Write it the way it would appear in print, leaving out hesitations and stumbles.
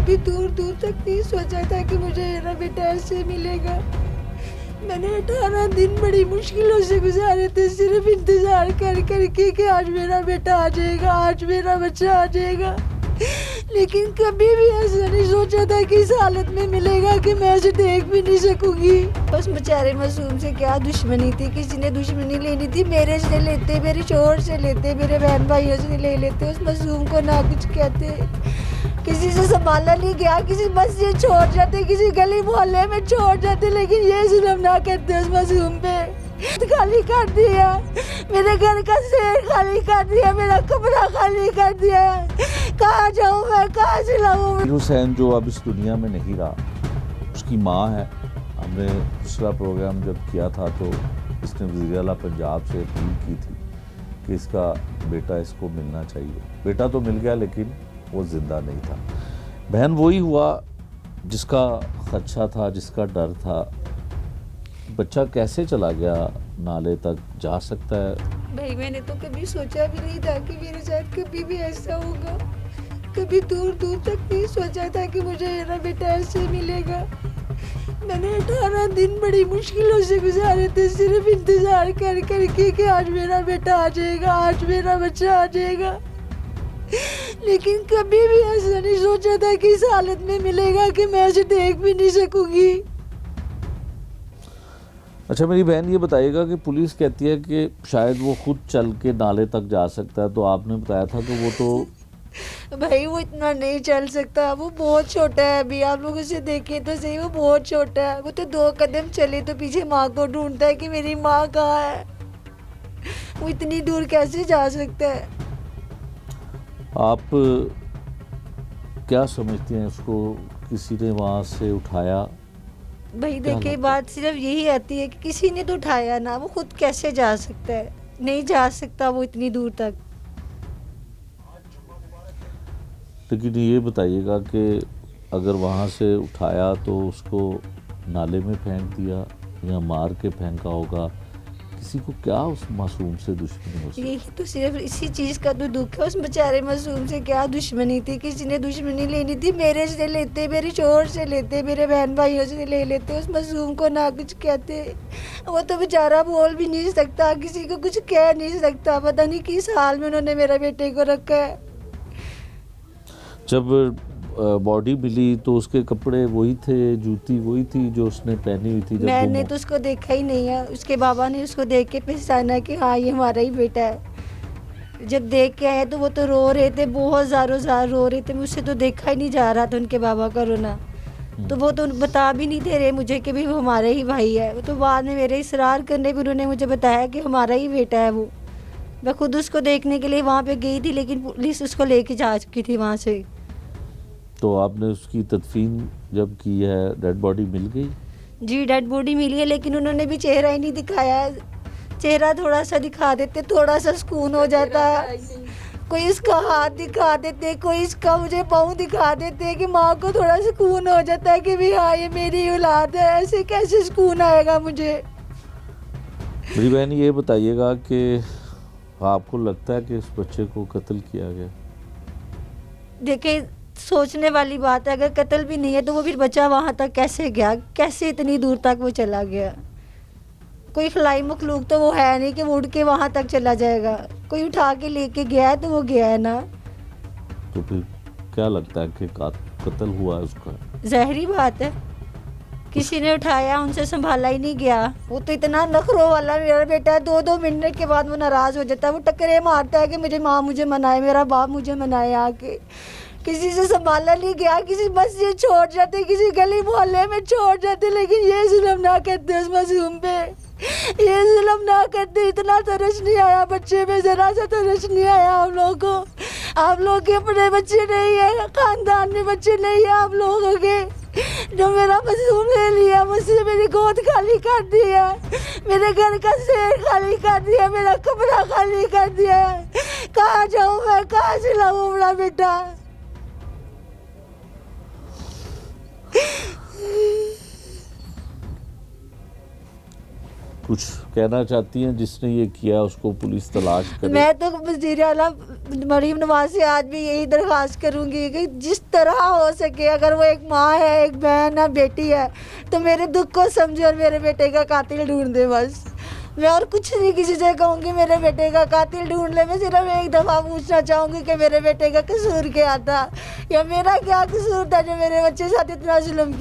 कभी दूर दूर तक नहीं सोचा था कि मुझे मेरा बेटा ऐसे मिलेगा। मैंने 18 दिन बड़ी मुश्किलों से गुजारे थे, सिर्फ इंतजार कर करके कि आज मेरा बेटा आ जाएगा, आज मेरा बच्चा आ जाएगा। लेकिन कभी भी ऐसा नहीं सोचा था कि इस हालत में मिलेगा कि मैं उसे देख भी नहीं सकूंगी। उस बेचारे मासूम से क्या दुश्मनी थी, किसी ने दुश्मनी लेनी थी मेरे से लेते, मेरे शोहर से लेते, मेरे बहन भाइयों से ले लेते, उस मासूम को ना कुछ कहते, किसी से संभाला नहीं गया, किसी मस्जिद छोड़ जाते, किसी गली मोहल्ले में छोड़ जाते, लेकिन ये जुल्म ना करते उस मासूम पे। खाली कर दिया, मेरे घर का शेर खाली कर दिया, मेरा कमरा खाली कर दिया। कहाँ जाऊँ मैं, कहाँ से लाऊँ? हुसैन जो अब इस दुनिया में नहीं रहा, उसकी माँ है। हमने दूसरा प्रोग्राम जब किया था तो इसने वज़ीर आला पंजाब से अपील की थी कि इसका बेटा इसको मिलना चाहिए। बेटा तो मिल गया लेकिन वो ज़िंदा नहीं था। बहन वही हुआ जिसका खदशा था, जिसका डर था। बच्चा कैसे चला गया, नाले तक जा सकता है? भाई मैंने तो कभी सोचा भी नहीं था कि मेरे साथ कभी भी ऐसा होगा। कभी दूर दूर तक नहीं सोचा था कि मुझे मेरा बेटा ऐसे मिलेगा। मैंने 18 दिन बड़ी मुश्किलों से गुजारे थे, सिर्फ इंतजार कर करके कि आज मेरा बेटा आ जाएगा, आज मेरा बच्चा आ जाएगा। लेकिन कभी भी ऐसा नहीं सोचा था कि इस हालत में मिलेगा कि मैं उसे देख भी नहीं सकूंगी। अच्छा मेरी बहन ये बताइएगा कि पुलिस कहती है कि शायद वो खुद चल के नाले तक जा सकता है, तो आपने बताया था कि वो तो भाई वो इतना नहीं चल सकता, वो बहुत छोटा है अभी। आप लोग उसे देखें तो सही, वो बहुत छोटा है। वो तो 2 कदम चले तो पीछे माँ को ढूंढता है कि मेरी माँ कहाँ है। वो इतनी दूर कैसे जा सकता है? आप क्या समझती हैं, उसको किसी ने वहाँ से उठाया? भाई देखिए, बात सिर्फ यही आती है कि किसी ने तो उठाया ना, वो खुद कैसे जा सकता है? नहीं जा सकता वो इतनी दूर तक। लेकिन ये बताइएगा कि अगर वहाँ से उठाया तो उसको नाले में फेंक दिया या मार के फेंका होगा, किसी को क्या उस मासूम से दुश्मनी हो सकती? यही तो सिर्फ इसी चीज़ का तो दुख है, उस बेचारे मासूम से क्या दुश्मनी थी, किसी ने दुश्मनी लेनी थी मेरे से लेते, मेरे शोहर से लेते, मेरे बहन भाइयों से ले लेते, उस मासूम को ना कुछ कहते। वो तो बेचारा बोल भी नहीं सकता, किसी को कुछ कह नहीं सकता। पता नहीं किस हाल में उन्होंने मेरे बेटे को रखा है। जब बॉडी मिली तो उसके कपड़े वही थे, जूती वही थी जो उसने पहनी हुई थी जब मैंने तो उसको देखा ही नहीं है। उसके बाबा ने उसको देख के पहचाना कि हाँ ये हमारा ही बेटा है। जब देख के आए तो वो तो रो रहे थे, बहुत ज़्यादा रो रहे थे। मुझसे तो देखा ही नहीं जा रहा था उनके बाबा का रोना। तो वो तो बता भी नहीं दे रहे मुझे कि भी वो हमारा ही भाई है। वो तो बाद में मेरे इसरार करने पर उन्होंने मुझे बताया कि हमारा ही बेटा है वो। मैं खुद उसको देखने के लिए वहाँ पे गई थी, लेकिन पुलिस उसको लेके जा चुकी थी वहाँ से। तो आपने उसकी तदफीन जब की है, डेड बॉडी मिल गई? जी डेड बॉडी मिली है, लेकिन उन्होंने भी चेहरा ही नहीं दिखाया। चेहरा थोड़ा सा दिखा देते, थोड़ा सा सुकून हो जाता। कोई इसका हाथ दिखा देते, कोई इसका मुझे पाँव दिखा देते कि माँ को थोड़ा सुकून हो जाता है कि भी हाँ ये मेरी औलाद है। ऐसे कैसे सुकून आएगा मुझे? मेरी बहन ये बताइएगा कि आपको लगता है कि इस बच्चे को कत्ल किया गया? देखिए, सोचने वाली बात है। अगर कत्ल भी नहीं है तो वो फिर बच्चा वहाँ तक कैसे गया, कैसे इतनी दूर तक वो चला गया? कोई खलाई मखलूक तो वो है नहीं कि वो उड़ के वहाँ तक चला जाएगा। कोई उठा के लेके गया है तो वो गया है ना। तो फिर क्या लगता है कि कत्ल हुआ है उसका? ज़ाहिरी बात है, किसी ने उठाया, उनसे संभाला ही नहीं गया। वो तो इतना नखरों वाला मेरा बेटा है, 2-2 मिनट के बाद वो नाराज़ हो जाता है। वो टक्करे मारता है कि मुझे माँ मुझे मनाए, मेरा बाप मुझे मनाए आके। किसी से संभाला नहीं गया, किसी मस्जिद छोड़ जाते, किसी गली मोहल्ले में छोड़ जाते, लेकिन ये जुल्म ना करते उस मासूम पे। ये जुल्म ना करते। इतना तरस नहीं आया बच्चे में, जरा सा तरस नहीं आया आप लोगों को। आप लोग के अपने बच्चे नहीं है, खानदान में बच्चे नहीं है आप लोगों के। जो मेरा मासूम ले लिया, मुझसे मेरी गोद खाली कर दी है, मेरे घर का शेर खाली कर दिया, मेरा कमरा खाली कर दिया। कहाँ जाऊँ मैं, कहाँ से लाऊँ अपना बेटा? कुछ कहना चाहती हैं जिसने ये किया उसको पुलिस तलाश करे? मैं तो वज़ीर आला मरीम नवाज से आज भी यही दरख्वास्त करूंगी कि जिस तरह हो सके, अगर वो एक माँ है, एक बहन है, बेटी है, तो मेरे दुख को समझे और मेरे बेटे का कातिल ढूंढ दे बस। मैं और कुछ नहीं किसी से कहूँगी, मेरे बेटे का कातिल ढूंढ ले। मैं सिर्फ एक दफ़ा पूछना चाहूँगी कि मेरे बेटे का कसूर क्या था, या मेरा क्या कसूर था जो मेरे बच्चे साथ इतना जुल्म किया।